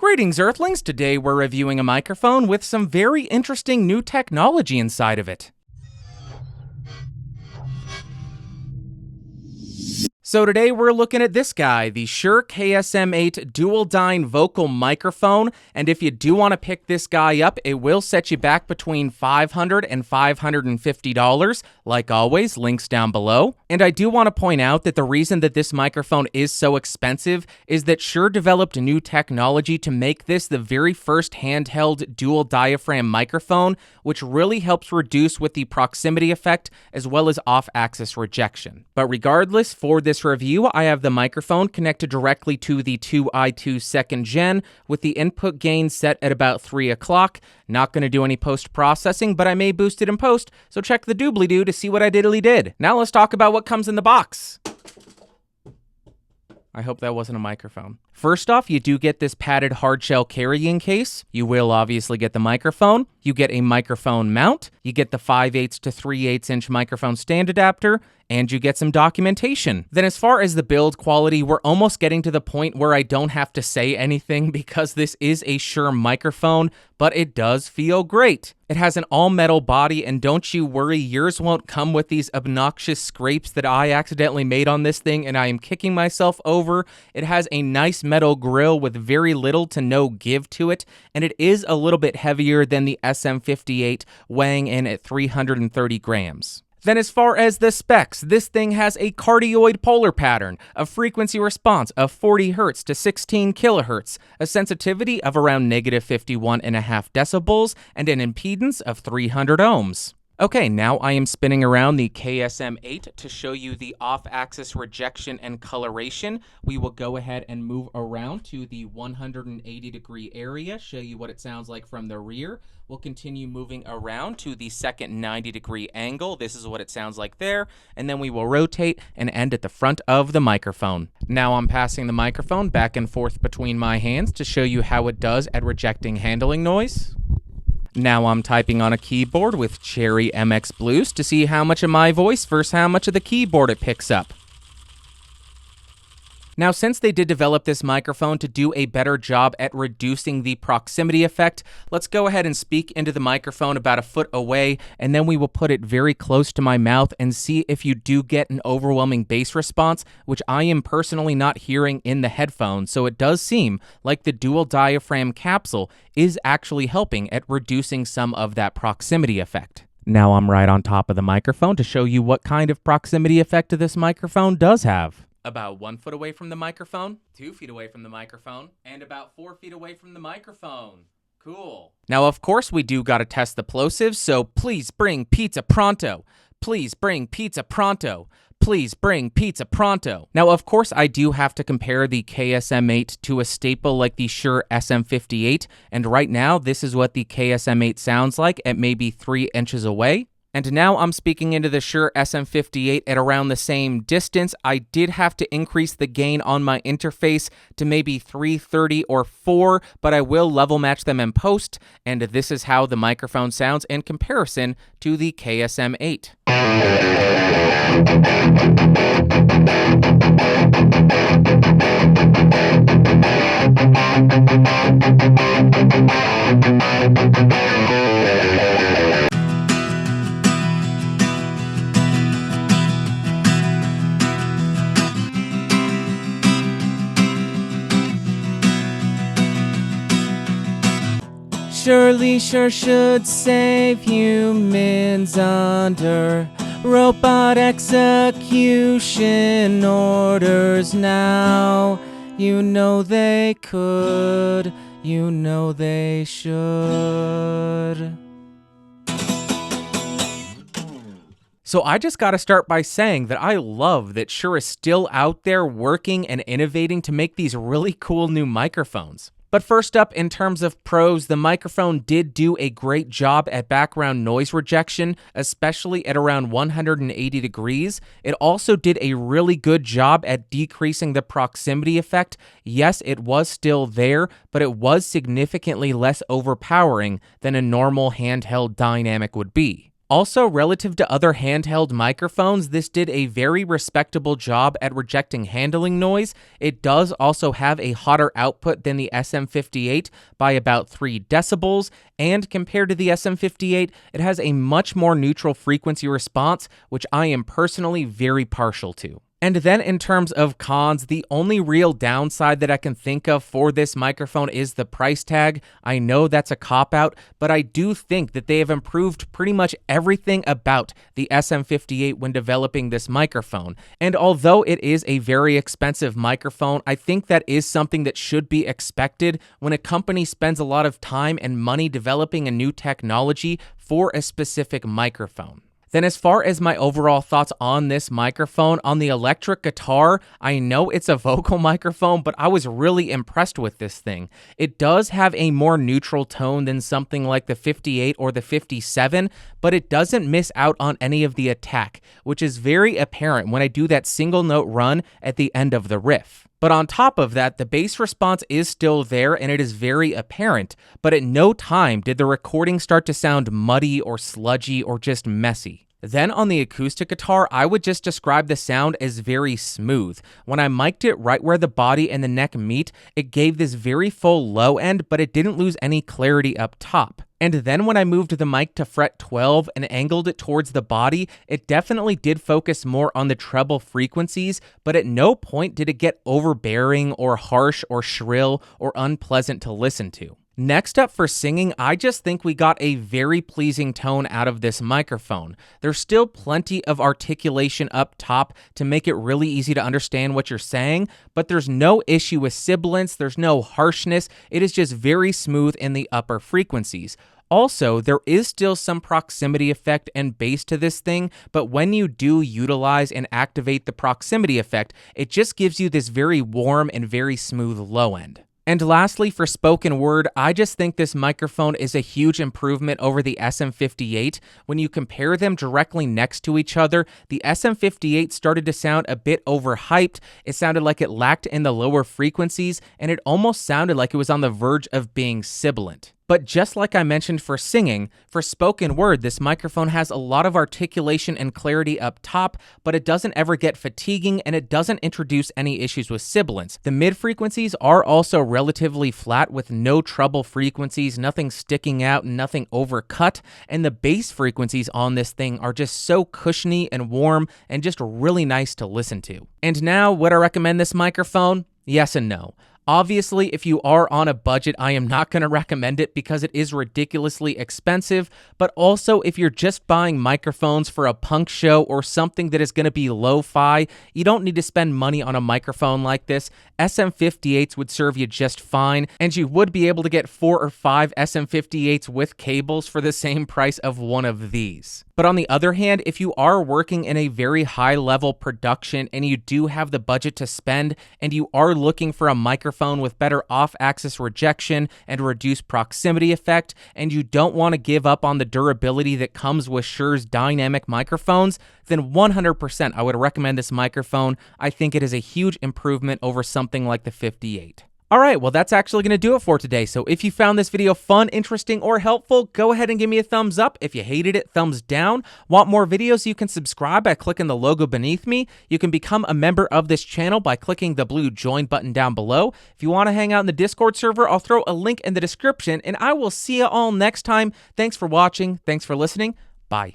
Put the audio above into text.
Greetings, Earthlings! Today we're reviewing a microphone with some very interesting new technology inside of it. So today we're looking at this guy, the Shure KSM8 Dualdyne vocal microphone, and if you do want to pick this guy up, it will set you back between $500 and $550. Like always, links down below. And I do want to point out that the reason that this microphone is so expensive is that Shure developed new technology to make this the very first handheld dual diaphragm microphone, which really helps reduce with the proximity effect as well as off-axis rejection. But regardless, for this review, I have the microphone connected directly to the 2i2 2nd Gen with the input gain set at about 3 o'clock. Not going to do any post-processing, but I may boost it in post, so check the doobly-doo to see what I diddly did. Now let's talk about what comes in the box. I hope that wasn't a microphone. First off, you do get this padded hardshell carrying case. You will obviously get the microphone. You get a microphone mount. You get the 5/8 to 3/8 inch microphone stand adapter, and you get some documentation. Then as far as the build quality, we're almost getting to the point where I don't have to say anything because this is a Shure microphone, but it does feel great. It has an all-metal body, and don't you worry, yours won't come with these obnoxious scrapes that I accidentally made on this thing, and I am kicking myself over. It has a nice metal grill with very little to no give to it, and it is a little bit heavier than the SM58, weighing in at 330 grams. Then as far as the specs, this thing has a cardioid polar pattern, a frequency response of 40 Hz to 16 kHz, a sensitivity of around -51.5 decibels, and an impedance of 300 ohms. Okay, now I am spinning around the KSM8 to show you the off-axis rejection and coloration. We will go ahead and move around to the 180-degree area, show you what it sounds like from the rear. We'll continue moving around to the second 90-degree angle. This is what it sounds like there. And then we will rotate and end at the front of the microphone. Now I'm passing the microphone back and forth between my hands to show you how it does at rejecting handling noise. Now I'm typing on a keyboard with Cherry MX Blues to see how much of my voice versus how much of the keyboard it picks up. Now, since they did develop this microphone to do a better job at reducing the proximity effect, let's go ahead and speak into the microphone about a foot away, and then we will put it very close to my mouth and see if you do get an overwhelming bass response, which I am personally not hearing in the headphones, so it does seem like the dual diaphragm capsule is actually helping at reducing some of that proximity effect. Now I'm right on top of the microphone to show you what kind of proximity effect this microphone does have. About 1 foot away from the microphone, 2 feet away from the microphone, and about 4 feet away from the microphone. Cool. Now, of course, we do gotta test the plosives, so please bring pizza pronto. Please bring pizza pronto. Please bring pizza pronto. Now, of course, I do have to compare the KSM8 to a staple like the Shure SM58, and right now, this is what the KSM8 sounds like at maybe 3 inches away. And now I'm speaking into the Shure SM58 at around the same distance. I did have to increase the gain on my interface to maybe 330 or 4, but I will level match them in post, and this is how the microphone sounds in comparison to the KSM8. Surely Shure should save humans under robot execution orders now. You know they could, you know they should. So I just gotta start by saying that I love that Shure is still out there working and innovating to make these really cool new microphones. But first up, in terms of pros, the microphone did do a great job at background noise rejection, especially at around 180 degrees. It also did a really good job at decreasing the proximity effect. Yes, it was still there, but it was significantly less overpowering than a normal handheld dynamic would be. Also, relative to other handheld microphones, this did a very respectable job at rejecting handling noise. It does also have a hotter output than the SM58 by about 3 decibels, and compared to the SM58, it has a much more neutral frequency response, which I am personally very partial to. And then in terms of cons, the only real downside that I can think of for this microphone is the price tag. I know that's a cop-out, but I do think that they have improved pretty much everything about the SM58 when developing this microphone. And although it is a very expensive microphone, I think that is something that should be expected when a company spends a lot of time and money developing a new technology for a specific microphone. Then as far as my overall thoughts on this microphone, on the electric guitar, I know it's a vocal microphone, but I was really impressed with this thing. It does have a more neutral tone than something like the 58 or the 57, but it doesn't miss out on any of the attack, which is very apparent when I do that single note run at the end of the riff. But on top of that, the bass response is still there and it is very apparent, but at no time did the recording start to sound muddy or sludgy or just messy. Then on the acoustic guitar, I would just describe the sound as very smooth. When I mic'd it right where the body and the neck meet, it gave this very full low end, but it didn't lose any clarity up top. And then when I moved the mic to fret 12 and angled it towards the body, it definitely did focus more on the treble frequencies, but at no point did it get overbearing or harsh or shrill or unpleasant to listen to. Next up for singing, I just think we got a very pleasing tone out of this microphone. There's still plenty of articulation up top to make it really easy to understand what you're saying, but there's no issue with sibilance, there's no harshness, it is just very smooth in the upper frequencies. Also, there is still some proximity effect and bass to this thing, but when you do utilize and activate the proximity effect, it just gives you this very warm and very smooth low end. And lastly, for spoken word, I just think this microphone is a huge improvement over the SM58. When you compare them directly next to each other, the SM58 started to sound a bit overhyped, it sounded like it lacked in the lower frequencies, and it almost sounded like it was on the verge of being sibilant. But just like I mentioned for singing, for spoken word, this microphone has a lot of articulation and clarity up top, but it doesn't ever get fatiguing and it doesn't introduce any issues with sibilance. The mid frequencies are also relatively flat with no treble frequencies, nothing sticking out, nothing overcut, and the bass frequencies on this thing are just so cushiony and warm and just really nice to listen to. And now, would I recommend this microphone? Yes and no. Obviously, if you are on a budget, I am not going to recommend it because it is ridiculously expensive, but also if you're just buying microphones for a punk show or something that is going to be lo-fi, you don't need to spend money on a microphone like this. SM58s would serve you just fine, and you would be able to get 4 or 5 SM58s with cables for the same price of one of these. But on the other hand, if you are working in a very high-level production and you do have the budget to spend and you are looking for a microphone with better off-axis rejection and reduced proximity effect, and you don't want to give up on the durability that comes with Shure's dynamic microphones, then 100% I would recommend this microphone. I think it is a huge improvement over something like the 58. Alright, well that's actually going to do it for today, so if you found this video fun, interesting, or helpful, go ahead and give me a thumbs up. If you hated it, thumbs down. Want more videos? You can subscribe by clicking the logo beneath me. You can become a member of this channel by clicking the blue join button down below. If you want to hang out in the Discord server, I'll throw a link in the description, and I will see you all next time. Thanks for watching, thanks for listening, bye.